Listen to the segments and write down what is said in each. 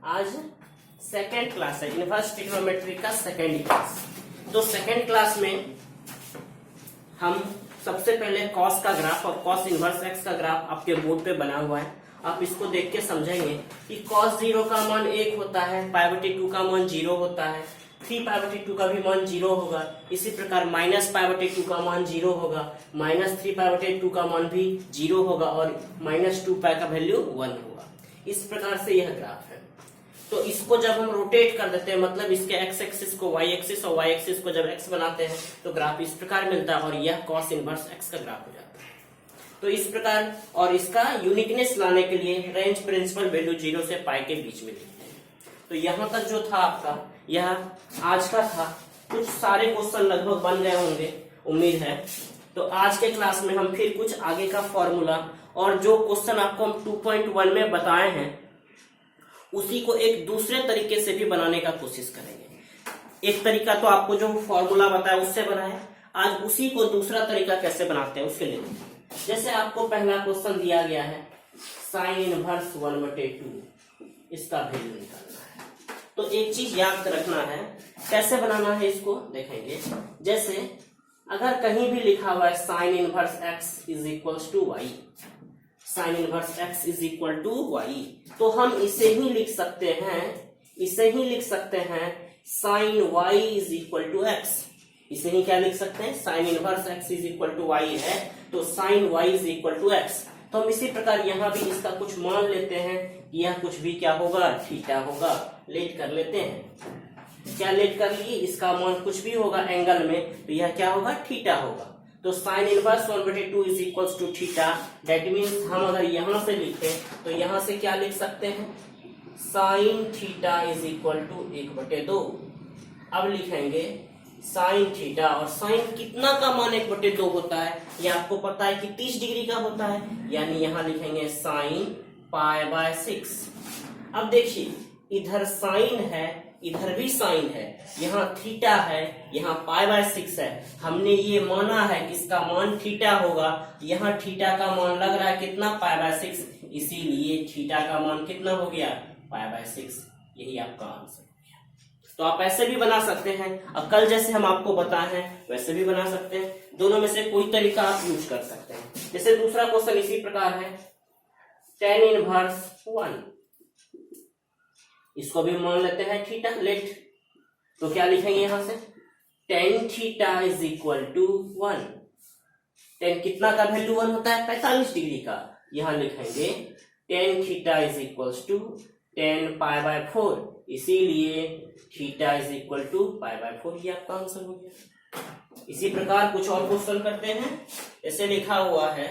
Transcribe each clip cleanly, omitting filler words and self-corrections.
आज second class है, inverse trigonometry का सेकेंड क्लास। तो सेकेंड क्लास में हम सबसे पहले कॉस का ग्राफ और कॉस इनवर्स एक्स का ग्राफ आपके बोर्ड पे बना हुआ है। आप इसको देख के समझेंगे कि कॉस 0 का मान 1 होता है, π/2 का मान 0 होता है, 3π/2 का भी मान 0 होगा। इसी प्रकार -π/2 का मान 0 होगा, -3π/2 का मान भी 0 होगा और -2π का वैल्यू 1 होगा। इस प्रकार से यह ग्राफ है। तो इसको जब हम रोटेट कर देते हैं, मतलब इसके एक्स एक्सिस को वाई एक्सिस और वाई एक्सिस को जब एक्स बनाते हैं तो ग्राफ इस प्रकार मिलता है और यह कॉस इनवर्स एक्स का ग्राफ हो जाता है। तो इस प्रकार, और इसका यूनिकनेस लाने के लिए रेंज प्रिंसिपल वैल्यू 0 से π के बीच में लिखते हैं। तो यहां तक जो था आपका यह आज का था। कुछ सारे क्वेश्चन लगभग बन गए होंगे, उम्मीद है। तो आज के क्लास में हम फिर कुछ आगे का फॉर्मूला और जो क्वेश्चन आपको हम 2.1 में बताए हैं उसी को एक दूसरे तरीके से भी बनाने का कोशिश करेंगे। एक तरीका तो आपको जो फॉर्मूला बताया उससे बनाए, आज उसी को दूसरा तरीका कैसे बनाते हैं उसके लिए। जैसे आपको पहला क्वेश्चन दिया गया है साइन इनवर्स 1/2, इसका वैल्यू निकालना है। तो एक चीज याद रखना है, कैसे बनाना है इसको देखेंगे। जैसे अगर कहीं भी लिखा हुआ है sine inverse x is equals to y, sine inverse x is equal to y, तो हम इसे ही लिख सकते हैं, sine y is equal to x. इसे ही क्या लिख सकते हैं, sine inverse x is equal to y है तो sine y is equal to x. तो हम इसी प्रकार यहाँ भी इसका कुछ मान लेते हैं, यह कुछ भी क्या होगा, थीटा होगा। लेट कर लेते हैं, क्या लेट कर लिए, इसका मान कुछ भी होगा एंगल में तो यह क्या होगा, थीटा होगा। तो sine inverse 1/2 is equals to theta. That means हम अगर यहां से लिखें तो यहां से क्या लिख सकते हैं, sine theta is equal to 1/2। अब लिखेंगे साइन थीटा, और साइन कितना का मान 1/2 होता है, ये आपको पता है कि 30 डिग्री का होता है, यानी यहां लिखेंगे साइन π/6। अब देखिए इधर साइन है, इधर भी साइन है, यहाँ थीटा है, यहाँ π/6 है। हमने ये माना है कि इसका मान थीटा होगा, यहाँ थीटा का मान लग रहा है कितना, π/6, इसीलिए थीटा का मान कितना हो गया, π/6। यही आपका आंसर। तो आप ऐसे भी बना सकते हैं, और कल जैसे हम आपको बताए हैं वैसे भी बना सकते हैं। दोनों में से कोई तरीका आप यूज कर सकते हैं। जैसे दूसरा क्वेश्चन इसी प्रकार है, tan इनवर्स 1, इसको भी मान लेते हैं थीटा। लेट, तो क्या लिखेंगे यहां से, tan theta is equal to 1। tan कितना का वैल्यू 1 होता है, 45 डिग्री का। यहां लिखेंगे tan theta is equal to tan π/4, इसीलिए थीटा इज इक्वल टू π/4। ये आपका आंसर हो गया। इसी प्रकार कुछ और क्वेश्चन करते हैं। ऐसे लिखा हुआ है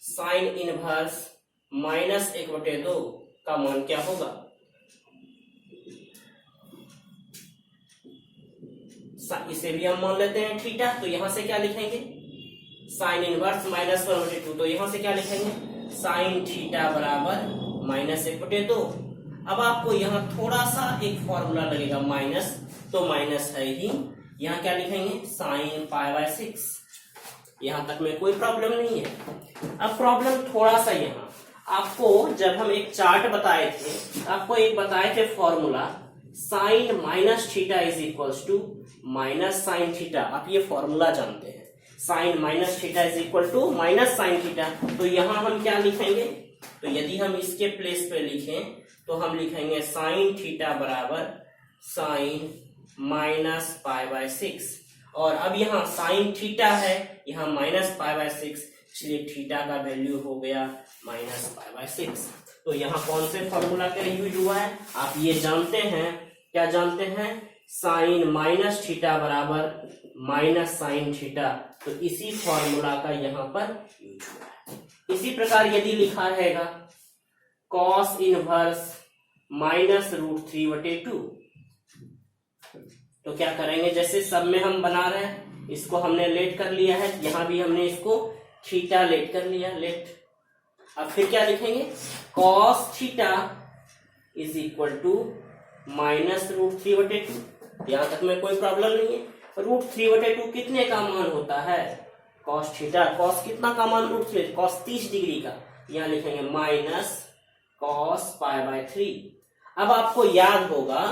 साइन इनवर्स -1/2 का मान क्या होगा। इसे भी हम मान लेते हैं थीटा, तो यहां से क्या लिखेंगे, साइन इनवर्स -1/2, तो यहां से क्या लिखेंगे, साइन थीटा बराबर -1/2। अब आपको यहाँ थोड़ा सा एक फॉर्मूला लगेगा, माइनस, तो माइनस है ही, यहाँ क्या लिखेंगे, साइन π/6। यहाँ तक में कोई प्रॉब्लम नहीं है। अब प्रॉब्लम थोड़ा सा यहाँ आपको, जब हम एक चार्ट बताए थे, आपको एक बताए थे formula, sine minus theta is equals to minus sine theta. आप ये फॉर्मूला जानते हैं, sine minus theta is equal to minus sine theta. तो यहाँ हम क्या लिखेंगे, तो यदि हम इसके प्लेस पे लिखें तो हम लिखेंगे साइन थीटा बराबर साइन -π/6। और अब यहाँ साइन थीटा है, यहाँ -π/6, इसलिए थीटा का वैल्यू हो गया -π/6। तो यहाँ कौन से फॉर्मूला का यूज हुआ है, आप ये जानते हैं, क्या जानते हैं, साइन माइनस थीटा बराबर माइनस साइन थीटा। तो इसी फॉर्मूला का यहाँ पर यूज हुआ है। इसी प्रकार यदि लिखा रहेगा कॉस इनवर्स -√3/2, तो क्या करेंगे, जैसे सब में हम बना रहे हैं, इसको हमने लेट कर लिया है, यहां भी हमने इसको थीटा लेट कर लिया, लेट। अब फिर क्या लिखेंगे, cos theta is equal to -√3/2। यहां तक में कोई प्रॉब्लम नहीं है। √3/2 कितने का मान होता है, कॉस थीटा। कॉस कितना का मान, √3, कॉस 30 डिग्री का। यहाँ लिखेंगे माइनस कॉस π/3। अब आपको याद होगा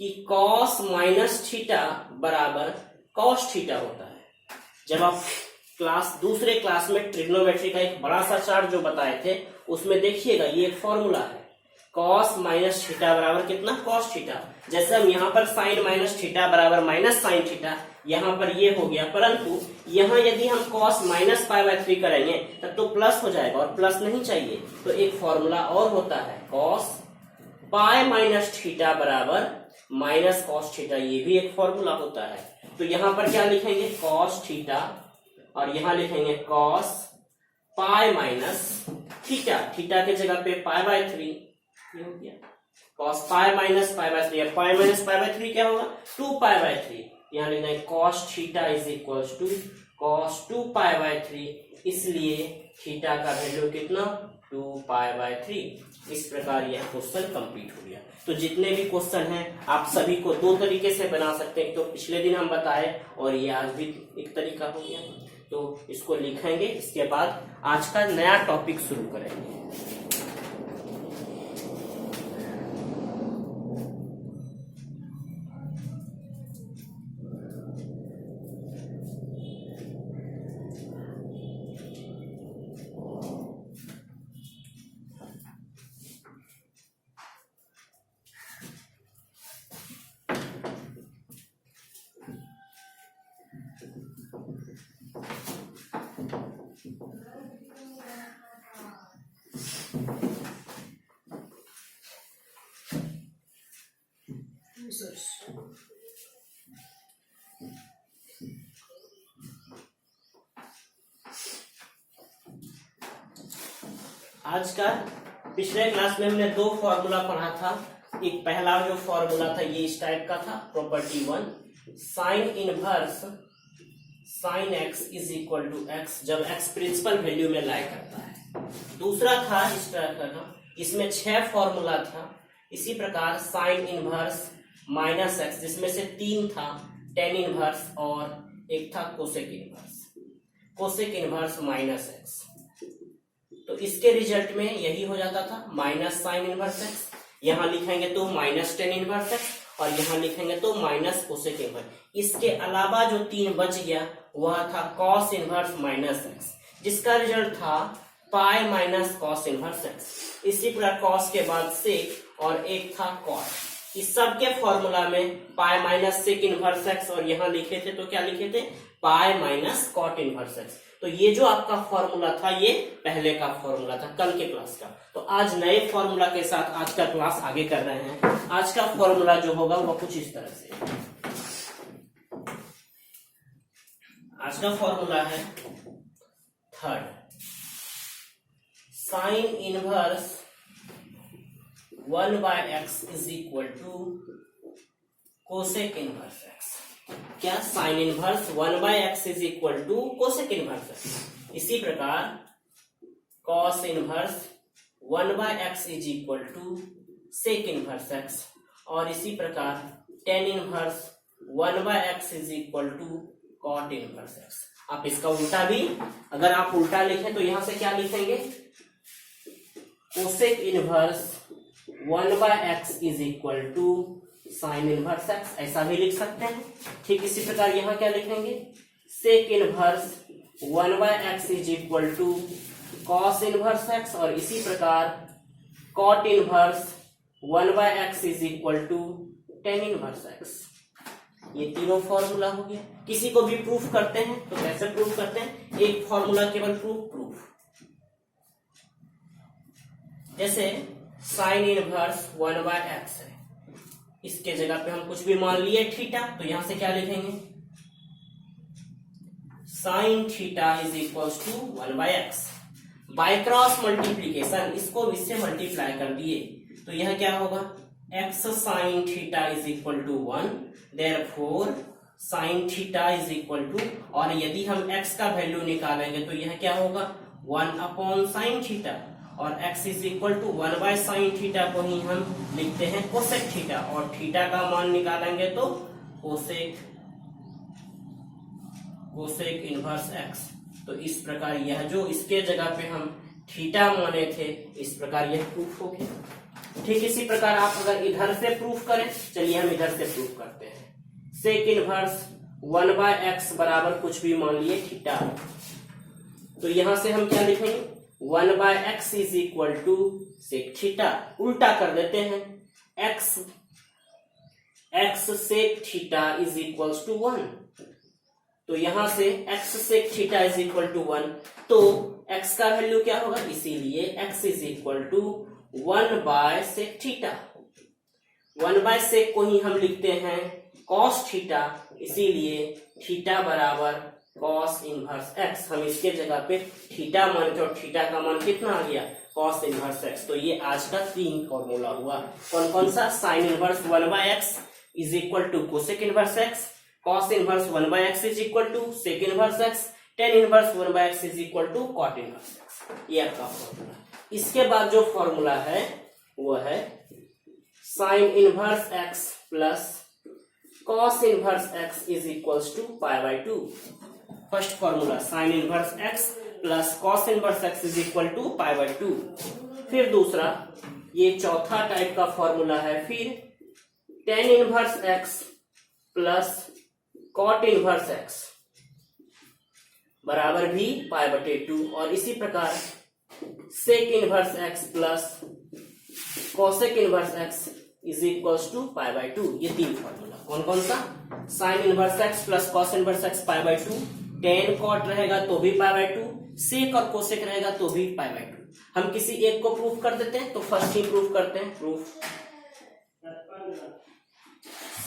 कि कॉस माइनस थीटा बराबर कॉस थीटा होता है। जब आप दूसरे क्लास में ट्रिग्नोमेट्री का एक बड़ा सा चार्ट जो बताए थे उसमें देखिएगा ये एक फॉर्मूला है, कॉस माइनस थीटा बराबर कितना, कॉस थीटा। जैसे हम यहाँ पर साइन माइनस थीटा बराबर माइनस साइन थीटा, यहाँ पर ये हो गया, परंतु यहाँ यदि हम कॉस माइनस पाई बाय 3 करेंगे तब तो प्लस हो जाएगा और प्लस नहीं चाहिए, तो एक फॉर्मूला और होता है, कॉस पाई माइनस थीटा बराबर माइनस कॉस थीटा, ये भी एक फॉर्मूला होता है। तो यहाँ पर क्या लिखेंगे, कॉस थीटा, और यहाँ लिखेंगे cos pi minus theta, theta के जगह पे पाई बाय 3, ये हो गया cos pi minus pi by 3। Pi minus pi by 3 क्या होगा, 2 पाई बाय 3। यहाँ लिखना है cos theta is equal to cos 2 pi by 3, इसलिए थीटा का वैल्यू कितना, 2 पाई बाय 3। इस प्रकार यह क्वेश्चन कंप्लीट हो गया। तो जितने भी क्वेश्चन हैं आप सभी को दो तरीके से बना सकते हैं, तो पिछले दिन हम बताए और ये आज भी एक तरीका हो गया। तो इसको लिखेंगे, इसके बाद आज का नया टॉपिक शुरू करेंगे। आज का पिछले क्लास में हमने दो फॉर्मूला पढ़ा था। एक पहला जो फॉर्मूला था ये इस टाइप का था, property 1, sine inverse sine x is equal to x, जब एक्स प्रिंसिपल वैल्यू में लाई करता है। दूसरा था इस तरह का, इसमें 6 फॉर्मूला था। इसी प्रकार साइन इनवर्स माइनस एक्स, जिसमें से 3 था, टेन इनवर्स और एक था cosec inverse, cosec inverse minus x. तो इसके रिजल्ट में यही हो जाता था, माइनस साइन इनवर्स एक्स, यहां लिखेंगे तो माइनस टेन इनवर्स एक्स, और यहां लिखेंगे तो माइनस कोसेक इनवर्स। इसके अलावा जो 3 बच गया वह था कॉस इनवर्स माइनस एक्स, जिसका रिजल्ट था pi minus cos inverse x. इसी प्रकार कॉस के बाद सेक और एक था कॉट। इस सब के फॉर्मूला में pi minus sec inverse x और यहां लिखे थे तो क्या लिखे थे, pi minus cot inverse x. तो ये जो आपका फॉर्मूला था ये पहले का फॉर्मूला था कल के क्लास का। तो आज नए फॉर्मूला के साथ आज का क्लास आगे कर रहे हैं। आज का फॉर्मूला जो होगा वह कुछ इस तरह से, आज का फॉर्मूला है third, sine inverse 1 by x is equal to cosec inverse x. क्या, sine inverse 1 by x is equal to cosec inverse x. इसी प्रकार cos inverse 1 by x is equal to sec inverse x, और इसी प्रकार tan inverse 1 by x is equal to cot inverse x. आप इसका उल्टा भी, अगर आप उल्टा लिखें तो यहां से क्या लिखेंगे, cosec inverse 1 by x is equal to sine inverse x, ऐसा भी लिख सकते हैं। ठीक इसी प्रकार यहां क्या लिखेंगे, sec inverse 1 by x is equal to cos inverse x, और इसी प्रकार cot inverse 1 by x is equal to tan inverse x. ये तीनों फॉर्मूला हो गया। किसी को भी प्रूफ करते हैं तो कैसे प्रूफ करते हैं, एक फॉर्मूला केवल प्रूफ, जैसे साइन इनवर्स 1 बाय एक्स है, इसके जगह पे हम कुछ भी मान लिए थीटा, तो यहां से क्या लिखेंगे, sine theta is equal to 1 by x. By cross multiplication, इसको इससे मल्टीप्लाई कर दिए तो यह क्या होगा, x sine theta is equal to 1, therefore sine theta is equal to, और यदि हम एक्स का वैल्यू निकालेंगे तो यह क्या होगा, 1 अपॉन साइन थीटा, और x is equal to 1 by sine theta को ही हम लिखते हैं कोसेक थीटा, और थीटा का मान निकालेंगे तो कोसेक इनवर्स x। तो इस प्रकार यह जो इसके जगह पे हम थीटा माने थे, इस प्रकार यह प्रूफ हो गया। ठीक इसी प्रकार आप अगर इधर से प्रूफ करें, चलिए हम इधर से प्रूफ करते हैं। सेक इनवर्स 1/x बराबर कुछ भी मान लिए थीटा, तो यहां से हम क्या लिखेंगे 1/x is equal to sec theta. उल्टा कर देते हैं, x sec theta is equal to 1, तो यहां से x sec theta is equal to 1, तो x का वैल्यू क्या होगा, इसीलिए x इज इक्वल टू 1/सेक थीटा। 1/सेक को ही हम लिखते हैं cos थीटा, इसीलिए थीटा बराबर cos इनवर्स x। हम इसके जगह पे थीटा मानते और थीटा का मान कितना आ गया cos इनवर्स x। तो ये आज का 3 फॉर्मूला हुआ। कौन कौन सा, sine inverse 1/x is equal to cosec inverse x, cos inverse 1/x is equal to sec inverse x, tan inverse 1/x is equal to cot inverse x। ये आपका फॉर्मूला। इसके बाद जो फॉर्मूला है वो है sine inverse x plus cos inverse x is equal to π/2। First formula sine inverse x plus cos inverse x is equal to π/2। फिर दूसरा, ये चौथा टाइप का फॉर्मूला है, फिर tan inverse x plus cot inverse x बराबर भी π/2, और इसी प्रकार sec inverse x plus cosec inverse x is equal to π/2। ये 3 फॉर्मूला। कौन कौन सा, sine inverse x plus cos inverse x π/2, tan cot रहेगा तो भी π/2, सेक और कोसेक रहेगा तो भी π/2। हम किसी एक को प्रूफ कर देते हैं, तो फर्स्ट ही प्रूफ करते हैं। Proof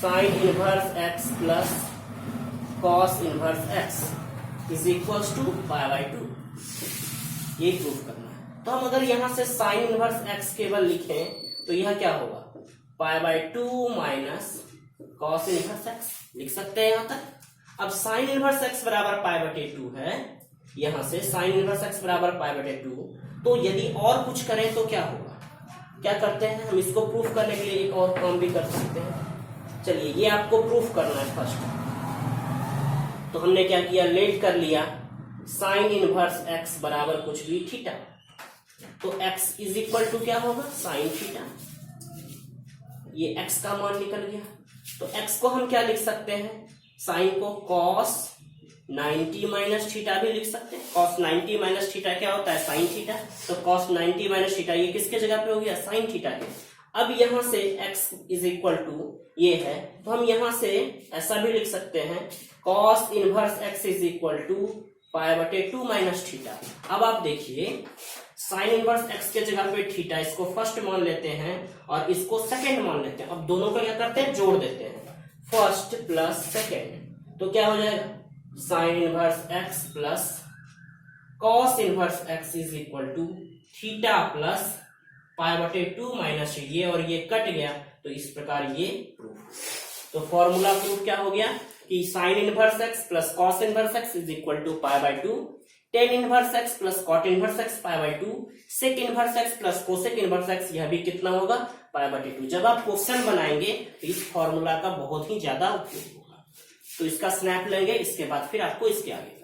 sine inverse x plus cos inverse x is equal to π/2, ये प्रूफ करना है। तो हम अगर यहां से साइन इनवर्स x केवल लिखें तो यह क्या होगा π/2 माइनस cos इनवर्स x लिख सकते हैं यहां तक। अब साइन इनवर्स x बराबर π/2 है, यहां से साइन इनवर्स x बराबर π/2, तो यदि और कुछ करें तो क्या होगा, क्या करते हैं हम इसको प्रूफ करने के लिए एक और काम भी कर सकते हैं। चलिए ये आपको प्रूफ करना है फर्स्ट, तो हमने क्या किया, लेट कर लिया साइन इनवर्स x बराबर कुछ भी थीटा, तो x इज इक्वल टू क्या होगा साइन थीटा। ये x का मान निकल गया, तो x को हम क्या लिख सकते हैं, साइन को cos 90 माइनस थीटा भी लिख सकते हैं। cos 90 माइनस थीटा क्या होता है साइन थीटा, तो cos 90 माइनस थीटा ये किसके जगह पे हो गया साइन थीटा के। अब यहां से x इज इक्वल टू ये है, तो हम यहां से ऐसा भी लिख सकते हैं cos inverse x is equal to π/2 minus theta. अब आप देखिए साइन इनवर्स x के जगह पे थीटा, इसको फर्स्ट मान लेते हैं और इसको सेकंड मान लेते हैं। अब दोनों का क्या करते हैं, जोड़ देते हैं, फर्स्ट प्लस सेकंड, तो क्या हो जाएगा sine inverse x plus cos inverse x is equal to theta plus π/2 minus ये और ये कट गया, तो इस प्रकार ये प्रूफ। तो फॉर्मूला प्रूफ क्या हो गया कि sine inverse x plus cos inverse x is equal to π/2, tan inverse x plus cot inverse x π/2, sec inverse x plus cosec inverse x, यह भी कितना होगा π/2। जब आप क्वेश्चन बनाएंगे तो इस फॉर्मूला का बहुत ही ज्यादा उपयोग होगा। तो इसका स्नैप लेंगे, इसके बाद फिर आपको इसके आगे का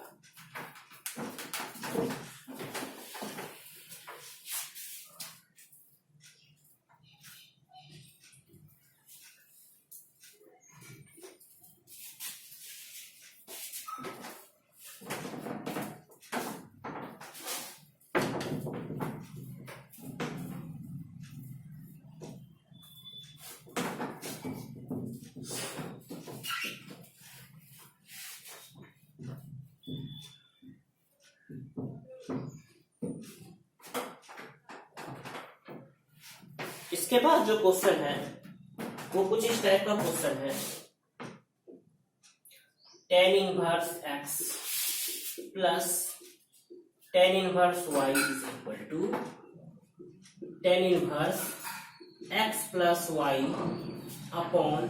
इसके बाद जो क्वेश्चन है वो कुछ इस टाइप का क्वेश्चन है, tan inverse x plus tan inverse y is equal to tan inverse x plus y upon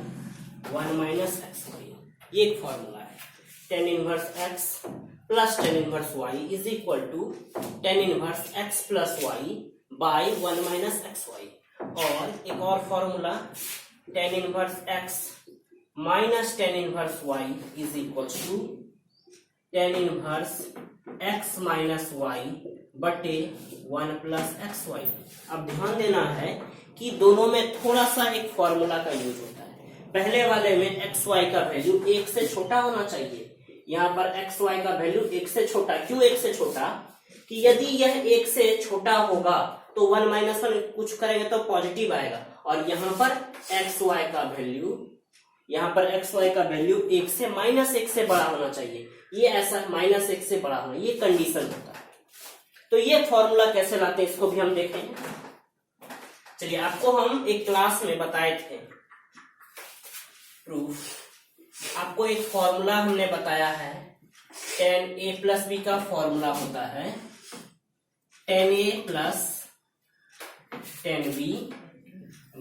1 minus xy। ये एक फॉर्मूला है, tan inverse x plus tan inverse y is equal to tan inverse x plus y by 1 minus xy। और एक और formula tan inverse x minus tan inverse y is equal to tan inverse x minus y बटे 1 plus xy। अब ध्यान देना है कि दोनों में थोड़ा सा एक फॉर्मूला का यूज होता है। पहले वाले में एक्स वाई का वैल्यू 1 से छोटा होना चाहिए। यहाँ पर एक्स वाई का वैल्यू 1 से छोटा, क्यों 1 से छोटा? कि यदि यह 1 से छोटा होगा तो 1 माइनस 1 कुछ करेंगे तो पॉजिटिव आएगा, और यहाँ पर एक्स वाई का वैल्यू, यहाँ पर एक्स वाई का वैल्यू 1 से -1 से बड़ा होना चाहिए। ये ऐसा -1 से बड़ा होना, ये कंडीशन होता है। तो ये फॉर्मूला कैसे लाते हैं इसको भी हम देखेंगे। चलिए, आपको हम एक क्लास में बताए थे प्रूफ। आपको एक फॉर्मूला हमने बताया है, tan a प्लस बी का फॉर्मूला होता है tan a plus tan b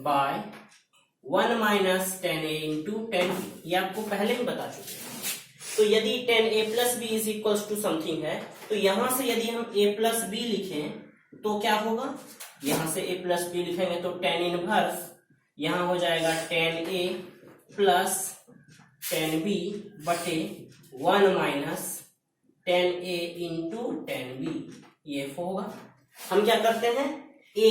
by 1 minus tan a into tan b। ये आपको पहले ही बता चुके हैं। तो यदि tan a plus b is equals to something है, तो यहां से यदि हम a प्लस बी लिखें तो क्या होगा? यहां से a प्लस बी लिखेंगे तो tan इनवर्स यहां हो जाएगा tan a plus tan b बटे 1 minus tan a into tan b, ये होगा। हम क्या करते हैं, a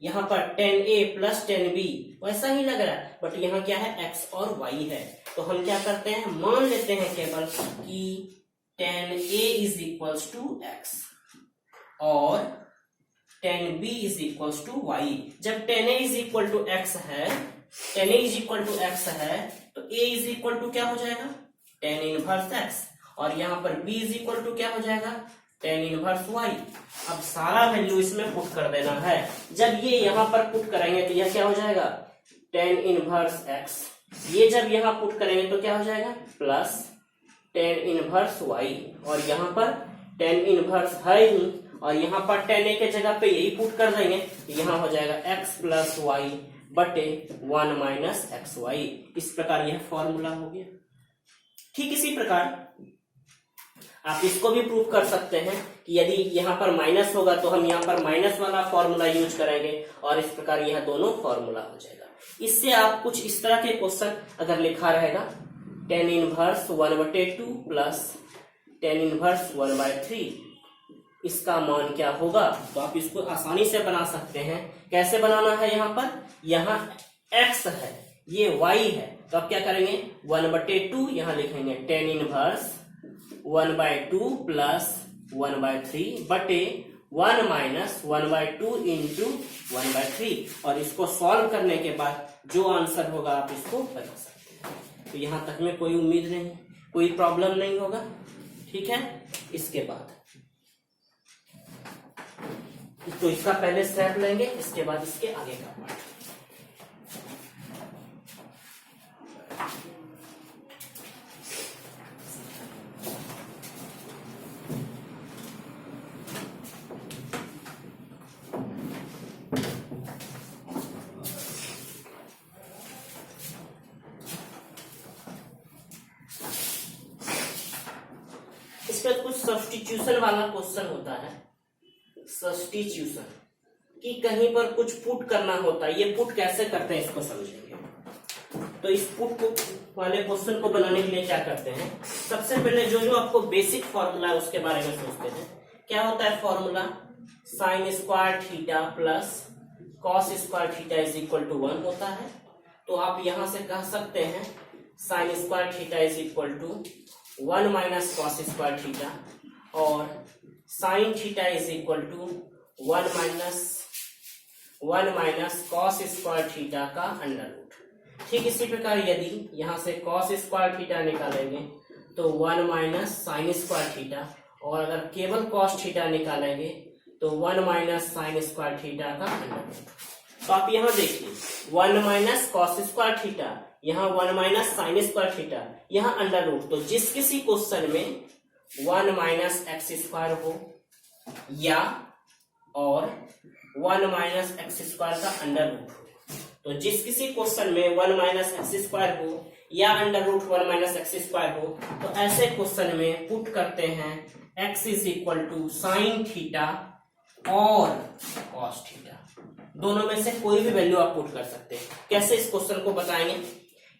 यहाँ पर tan a plus tan b वैसा ही लग रहा है, बट यहाँ क्या है, x और y है। तो हम क्या करते हैं, मान लेते हैं केवल कि tan a is equals to x और tan b is equals to y। जब tan a is equal to x है, tan a is equal to x है, तो a इज इक्वल टू क्या हो जाएगा, tan इनवर्स x, और यहाँ पर b इज इक्वल टू क्या हो जाएगा, tan इनवर्स y। अब सारा वैल्यू इसमें पुट कर देना है। जब ये यहाँ पर पुट करेंगे तो यह क्या हो जाएगा, tan इनवर्स x। ये जब यहाँ पुट करेंगे तो क्या हो जाएगा, प्लस tan इनवर्स y, और यहाँ पर tan इनवर्स है ही, और यहाँ पर tan a के जगह पे यही पुट कर देंगे, यहाँ हो जाएगा x प्लस y बटे 1 माइनस एक्स वाई। इस प्रकार यह फॉर्मूला हो गया। ठीक इसी प्रकार आप इसको भी प्रूव कर सकते हैं कि यदि यहाँ पर माइनस होगा तो हम यहाँ पर माइनस वाला फॉर्मूला यूज करेंगे, और इस प्रकार यह दोनों फॉर्मूला हो जाएगा। इससे आप कुछ इस तरह के क्वेश्चन अगर लिखा रहेगा, tan inverse 1/2 plus tan inverse 1/3, इसका मान क्या होगा, तो आप इसको आसानी से बना सकते हैं। कैसे बनाना है, यहाँ पर यहाँ x है, ये y है, तो आप क्या करेंगे, 1/2 यहाँ लिखेंगे tan इनवर्स 1/2 प्लस 1/3 बटे 1 माइनस 1/2 इंटू 1/3, और इसको सॉल्व करने के बाद जो आंसर होगा आप इसको बना सकते हैं। तो यहाँ तक में कोई उम्मीद नहीं, कोई प्रॉब्लम नहीं होगा। ठीक है, इसके बाद तो इसका पहले स्टेप लेंगे, इसके बाद इसके आगे का पार्ट। इसमें कुछ सब्स्टिट्यूशन वाला क्वेश्चन होता है, सब्स्टिट्यूशन कि कहीं पर कुछ पुट करना होता है। ये पुट कैसे करते हैं इसको समझेंगे। तो इस पुट को वाले क्वेश्चन को बनाने के लिए क्या करते हैं, सबसे पहले जो जो आपको बेसिक फॉर्मूला है उसके बारे में सोचते हैं। क्या होता है formula, sine square theta plus cos square theta is equal to 1 होता है। तो आप यहां से कह सकते हैं sine square theta is equal to 1 minus cos square theta, और sine theta is equal to 1 minus cos square theta का अंडर रूट। ठीक इसी प्रकार यदि यहां से कॉस स्क्वायर थीटा निकालेंगे तो 1 माइनस साइन स्क्वायर थीटा, और अगर केवल कॉस थीटा निकालेंगे तो 1 माइनस साइन स्क्वायर थीटा का अंडर रूट। तो आप यहां देखिए 1 माइनस कॉस स्क्वायर थीटा, यहाँ 1 माइनस साइन स्क्वायर थीटा, यहाँ अंडर रूट। तो जिस किसी क्वेश्चन में 1 माइनस एक्स स्क्वायर हो या और 1 माइनस एक्स स्क्वायर का अंडर रूट हो, तो जिस किसी क्वेश्चन में 1 माइनस एक्स स्क्वायर हो या under root 1 minus x square हो, तो ऐसे क्वेश्चन में पुट करते हैं x is equal to sine theta और कॉस थीटा। दोनों में से कोई भी वैल्यू आप पुट कर सकते हैं। कैसे इस क्वेश्चन को बताएंगे,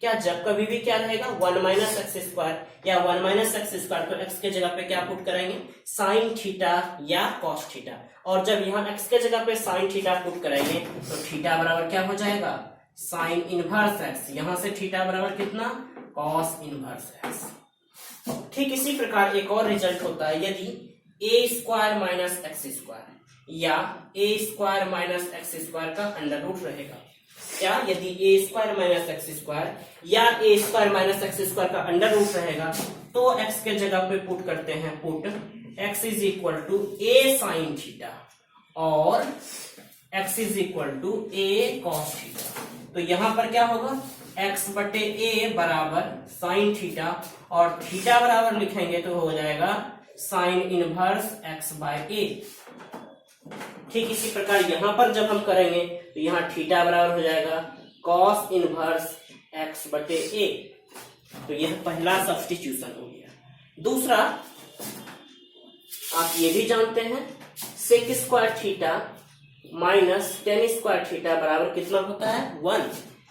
क्या जब कभी भी क्या रहेगा 1 माइनस एक्स स्क्वायर या 1 माइनस एक्स स्क्वायर, तो एक्स के जगह पे क्या पुट करेंगे साइन थीटा या कॉस थीटा। और जब यहाँ एक्स के जगह पे साइन थीटा पुट करेंगे तो थीटा बराबर क्या हो जाएगा साइन इनवर्स एक्स। यहां से थीटा बराबर कितना कॉस इनवर्स एक्स। ठीक इसी प्रकार एक और रिजल्ट होता है, यदि a square minus x square या a square minus x square का अंडर रूट रहेगा। क्या यदि a square minus x square या a square minus x square का अंडर रूट रहेगा तो एक्स के जगह पे पुट करते हैं put x is equal to a sine theta और x is equal to a cos theta. तो यहां पर क्या होगा एक्स बटे ए बराबर साइन थीटा और थीटा बराबर लिखेंगे तो हो जाएगा साइन इनवर्स एक्स बाय ए। ठीक इसी प्रकार यहां पर जब हम करेंगे तो यहां थीटा बराबर हो जाएगा कॉस इनवर्स एक्स बटे ए। तो यह पहला सब्स्टिट्यूशन हो गया। दूसरा आप ये भी जानते हैं sec square theta minus tan square theta बराबर कितना होता है 1।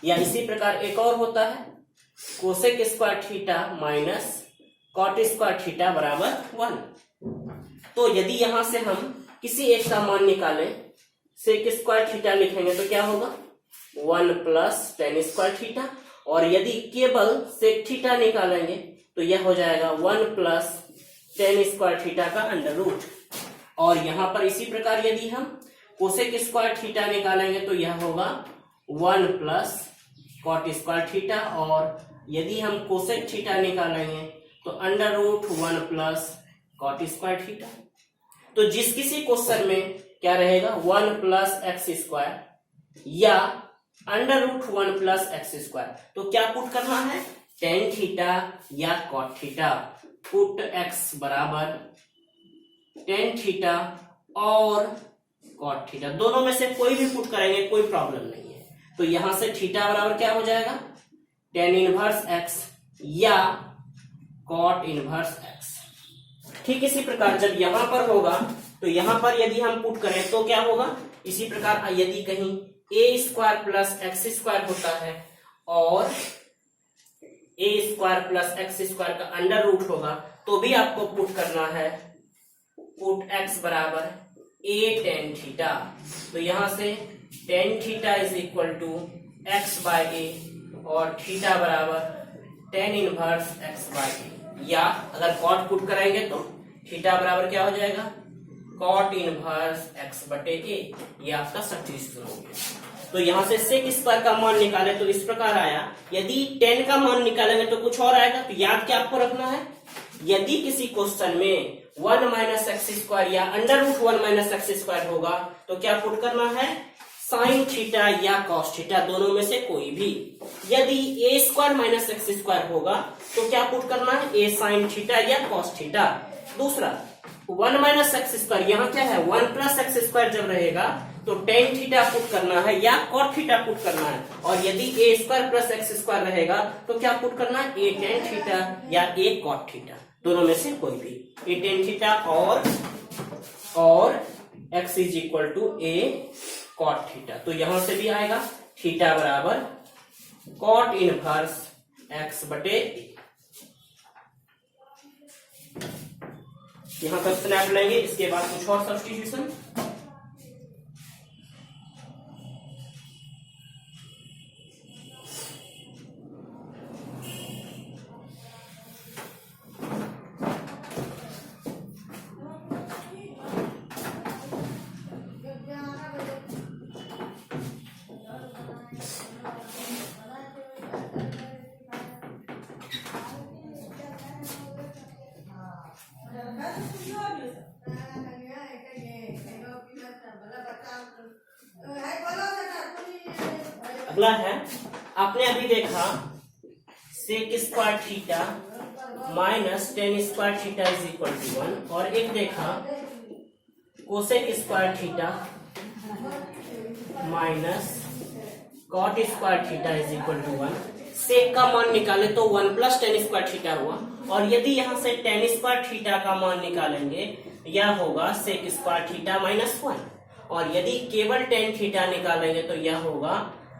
या इसी प्रकार एक और होता है cosec square theta minus cot square theta बराबर 1। तो यदि यहां से हम किसी एक का मान निकालें सेक स्क्वायर थीटा लिखेंगे तो क्या होगा 1 प्लस टेन स्क्वायर थीटा और यदि केवल सेक थीटा निकालेंगे तो यह हो जाएगा 1 प्लस टेन स्क्वायर थीटा का अंडर रूट। और यहां पर इसी प्रकार यदि हम कोसेक स्क्वायर थीटा निकालेंगे तो यह होगा 1 प्लस कॉट स्क्वायर थीटा और यदि हम कोसेक थीटा निकालेंगे तो under root 1 plus cot square theta. तो जिस किसी क्वेश्चन में क्या रहेगा 1 प्लस एक्स स्क्वायर या under root 1 plus x square, तो क्या पुट करना है टेन थीटा या कॉट थीटा। पुट एक्स बराबर टेन थीटा और कॉट थीटा, दोनों में से कोई भी पुट करेंगे कोई प्रॉब्लम नहीं है। तो यहां से थीटा बराबर क्या हो जाएगा टेन इनवर्स एक्स या कॉट इनवर्स एक्स। ठीक इसी प्रकार जब यहां पर होगा तो यहां पर यदि हम पुट करें तो क्या होगा इसी प्रकार यदि कहीं ए स्क्वायर प्लस एक्स स्क्वायर होता है और ए स्क्वायर प्लस एक्स स्क्वायर का अंडर रूट होगा तो भी आपको पुट करना है पुट एक्स बराबर ए टेन थीटा। तो यहां से tan theta is equal to x by a और थीटा बराबर tan inverse x by a. या अगर कॉट पुट करेंगे तो थीटा बराबर क्या हो जाएगा कॉट इनवर्स एक्स बटे ए। ये आपका सब्स्टिट्यूशन हो गया। तो यहां से सेक स्क्वायर का मान निकाले तो इस प्रकार आया। यदि 10 का मान निकालेंगे तो कुछ और आएगा। तो याद क्या आपको रखना है यदि किसी क्वेश्चन में 1 माइनस एक्स स्क्वायर या under root 1 minus x square होगा तो क्या पुट करना है साइन थीटा या कॉस थीटा, दोनों में से कोई भी। यदि a square minus x square होगा तो क्या पुट करना है ए साइन थीटा या कॉस थीटा। दूसरा 1 माइनस एक्स स्क्वायर, यहाँ क्या है 1 प्लस एक्स स्क्वायर जब रहेगा तो टेन थीटा पुट करना है या कॉट थीटा पुट करना है। और यदि a square plus x square रहेगा तो क्या पुट करना है ए टेन थीटा या ए कॉट थीटा, दोनों में से कोई भी। ए टेन थीटा और x is equal to a cot theta. तो यहां से भी आएगा थीटा बराबर कॉट इनवर्स एक्स बटे ए। यहां तक स्नैप लेंगे, इसके बाद कुछ और सब्स्टिट्यूशन। अगला है, आपने अभी देखा sec square theta minus tan square theta is equal to 1 और एक देखा cosec square theta minus cot square theta is equal to 1। Sec का मान निकाले तो 1 प्लस टेन स्क्वायर थीटा हुआ और यदि यहां से टेन स्क्वायर थीटा का मान निकालेंगे यह होगा सेक स्क्वायर थीटा माइनस 1 और यदि केवल टेन थीटा निकालेंगे तो यह होगा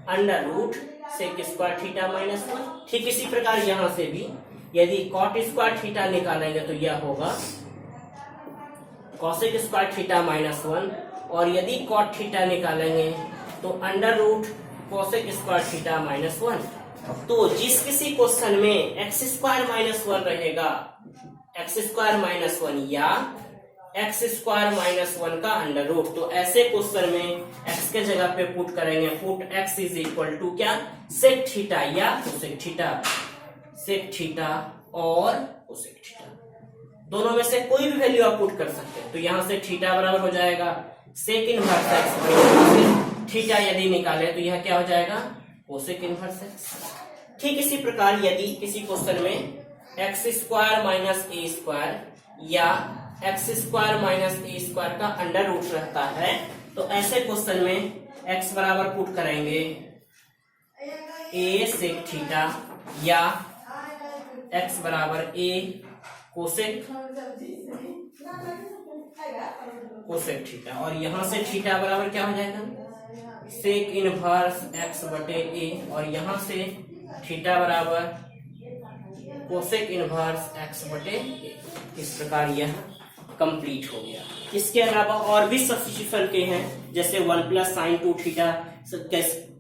under root sec square theta minus 1। ठीक इसी प्रकार यहां से भी यदि कॉट स्क्वायर थीटा निकालेंगे तो यह होगा कॉसेक स्क्वायर थीटा माइनस 1, और यदि कॉट थीटा निकालेंगे तो under root cosec square theta minus 1। तो जिस किसी क्वेश्चन में एक्स स्क्वायर माइनस 1 रहेगा, एक्स स्क्वायर माइनस 1 या एक्स स्क्वायर माइनस 1 का अंडर रूट, तो ऐसे क्वेश्चन में एक्स के जगह पे पुट करेंगे, put x is equal to क्या, सेक थीटा या कोसेक थीटा, सेक थीटा और कोसेक थीटा, दोनों में से कोई भी वैल्यू आप पुट कर सकते हैं। तो यहां से थीटा बराबर हो जाएगा सेक इनवर्स एक्स, थीटा यदि निकाले तो यह क्या हो जाएगा, कोसेक इनवर्स एक्स। ठीक इसी प्रकार यदि किसी क्वेश्चन में एक्स स्क्वायर माइनस ए स्क्वायर या एक्स स्क्वायर माइनस ए स्क्वायर का अंडर रूट रहता है, तो ऐसे क्वेश्चन में एक्स बराबर पुट करेंगे ए सेक थीटा या एक्स बराबर ए कोसेक थीटा, और यहां से थीटा बराबर क्या हो जाएगा, सेक इनवर्स एक्स बटे ए, और यहां से थीटा बराबर कोसेक इनवर्स एक्स बटे ए। इस प्रकार यह कंप्लीट हो गया। इसके अलावा और भी सब्स्टिट्यूशन के हैं, जैसे 1 प्लस साइन 2 थीटा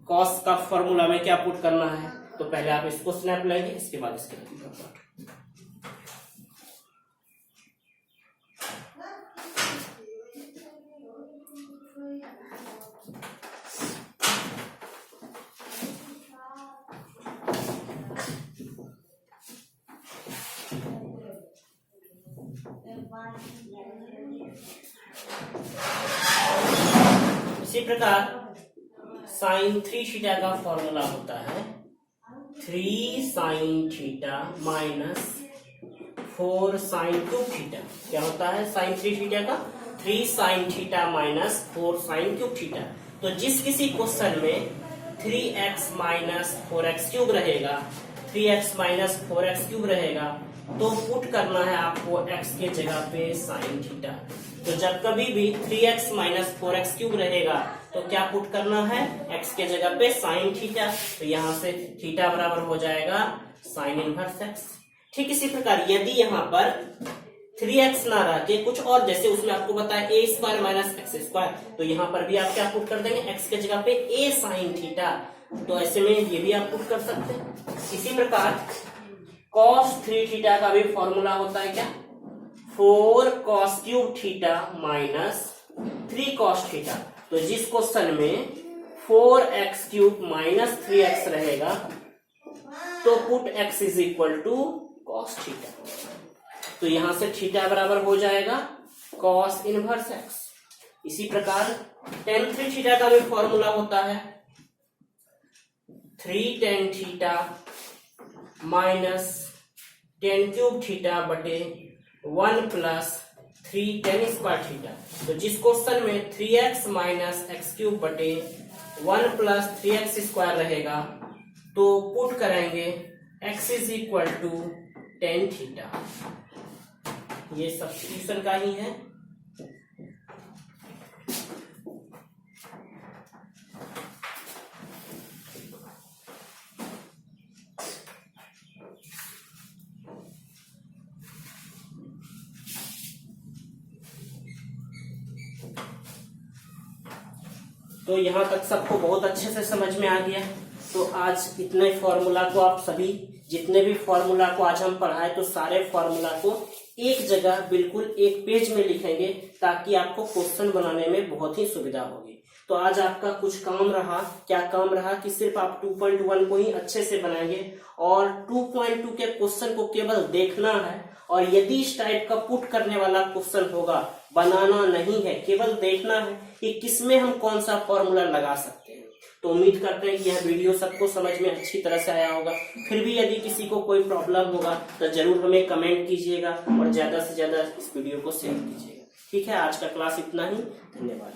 कॉस का फॉर्मूला में क्या पुट करना है, तो पहले आप इसको स्नैप लेंगे, इसके बाद इसके इसी प्रकार साइन 3 थीटा का फॉर्मूला होता है 3 sine theta minus 4 sine 2 theta. क्या होता है साइन 3 थीटा का, 3 sine theta minus 4 sine cube theta. तो जिस किसी क्वेश्चन में 3x माइनस 4x क्यूब रहेगा, 3x माइनस 4x क्यूब रहेगा, तो पुट करना है आपको x के जगह पे साइन थीटा। तो जब कभी भी 3x माइनस 4x क्यूब रहेगा तो क्या पुट करना है, x के जगह पे साइन थीटा। तो यहां से थीटा बराबर हो जाएगा साइन इनवर्स x। ठीक इसी प्रकार यदि यहाँ पर 3x ना रह के कुछ और, जैसे उसमें आपको बताया a square minus x square, तो यहाँ पर भी आप क्या पुट कर देंगे, x के जगह पे a साइन थीटा। तो ऐसे में ये भी आप पुट कर सकते हैं। इसी प्रकार cos 3 थीटा का भी फॉर्मूला होता है क्या, 4 cos cube theta minus 3 cos theta. तो जिस क्वेश्चन में 4x क्यूब माइनस 3x रहेगा, तो put x is equal to cos theta. तो यहां से थीटा बराबर हो जाएगा cos इनवर्स x। इसी प्रकार tan 3 थीटा का भी फॉर्मूला होता है 3 tan theta minus tan cube theta बटे 1 प्लस 3 tan स्क्वायर थीटा। तो जिस क्वेश्चन में 3x माइनस एक्स क्यूब बटे 1 प्लस 3x स्क्वायर रहेगा, तो पुट करेंगे x is equal to tan theta. ये सब्स्टिट्यूशन का ही है। तो यहाँ तक सबको बहुत अच्छे से समझ में आ गया। तो आज इतने फॉर्मूला को आप सभी, जितने भी फॉर्मूला को आज हम पढ़ाए, तो सारे फॉर्मूला को एक जगह बिल्कुल एक पेज में लिखेंगे, ताकि आपको क्वेश्चन बनाने में बहुत ही सुविधा होगी। तो आज आपका कुछ काम रहा, क्या काम रहा कि सिर्फ आप 2.1 को ही अच्छे से बनाएंगे और 2.2 के क्वेश्चन को केवल देखना है, और यदि इस टाइप का पुट करने वाला क्वेश्चन होगा, बनाना नहीं है, केवल देखना है कि किसमें हम कौन सा फॉर्मूला लगा सकते हैं। तो उम्मीद करते हैं कि यह वीडियो सबको समझ में अच्छी तरह से आया होगा। फिर भी यदि किसी को कोई प्रॉब्लम होगा तो जरूर हमें कमेंट कीजिएगा और ज्यादा से ज्यादा इस वीडियो को शेयर कीजिएगा। ठीक है, आज का क्लास इतना ही। धन्यवाद।